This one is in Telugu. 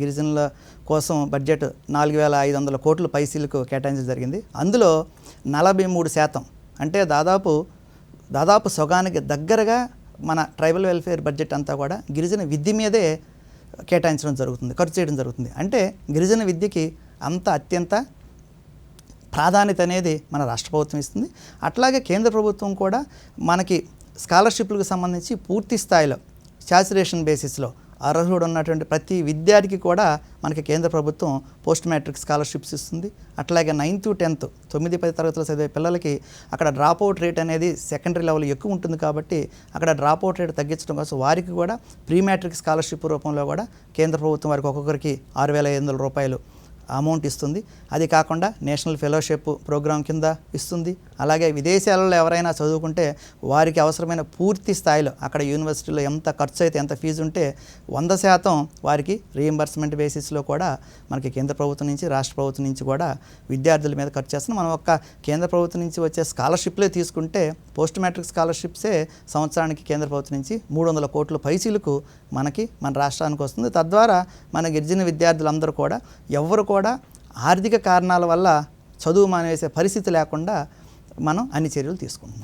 గిరిజనుల కోసం బడ్జెట్ 4,500 కోట్లు పైసలకు కేటాయించడం జరిగింది. అందులో 43% అంటే దాదాపు సగానికి దగ్గరగా మన ట్రైబల్ వెల్ఫేర్ బడ్జెట్ అంతా కూడా గిరిజన విద్య మీదే కేటాయించడం జరుగుతుంది, ఖర్చు చేయడం జరుగుతుంది. అంటే గిరిజన విద్యకి అత్యంత ప్రాధాన్యత అనేది మన రాష్ట్ర ప్రభుత్వం ఇస్తుంది. అట్లాగే కేంద్ర ప్రభుత్వం కూడా మనకి స్కాలర్షిప్లకు సంబంధించి పూర్తి స్థాయిలో శాచురేషన్ బేసిస్లో అర్హుడు ఉన్నటువంటి ప్రతి విద్యార్థికి కూడా మనకి కేంద్ర ప్రభుత్వం పోస్ట్ మ్యాట్రిక్ స్కాలర్షిప్స్ ఇస్తుంది. అట్లాగే 9th to 10th 9-10 తరగతులు చదివే పిల్లలకి అక్కడ డ్రాప్అవుట్ రేట్ అనేది సెకండరీ లెవెల్ ఎక్కువ ఉంటుంది కాబట్టి అక్కడ డ్రాప్అవుట్ రేట్ తగ్గించడం కోసం వారికి కూడా ప్రీ మ్యాట్రిక్ స్కాలర్షిప్ రూపంలో కూడా కేంద్ర ప్రభుత్వం వారికి ఒక్కొక్కరికి 6,500 రూపాయలు అమౌంట్ ఇస్తుంది. అది కాకుండా నేషనల్ ఫెలోషిప్ ప్రోగ్రాం కింద ఇస్తుంది. అలాగే విదేశాలలో ఎవరైనా చదువుకుంటే వారికి అవసరమైన పూర్తి స్థాయిలో అక్కడ యూనివర్సిటీలో ఎంత ఖర్చు అయితే ఎంత ఫీజు ఉంటే 100% వారికి రీయింబర్స్మెంట్ బేసిస్లో కూడా మనకి కేంద్ర ప్రభుత్వం నుంచి రాష్ట్ర ప్రభుత్వం నుంచి కూడా విద్యార్థుల మీద ఖర్చు చేస్తున్నాం. మనం ఒక్క కేంద్ర ప్రభుత్వం నుంచి వచ్చే స్కాలర్షిప్లే తీసుకుంటే పోస్ట్ మ్యాట్రిక్ స్కాలర్షిప్సే సంవత్సరానికి కేంద్ర ప్రభుత్వం నుంచి 300 కోట్ల పైసలకు మన రాష్ట్రానికి వస్తుంది. తద్వారా మన గిరిజన విద్యార్థులందరూ కూడా ఎవరు కూడా ఆర్థిక కారణాల వల్ల చదువు మానేసే పరిస్థితి లేకుండా మనం అన్ని చర్యలు తీసుకుంటున్నాం.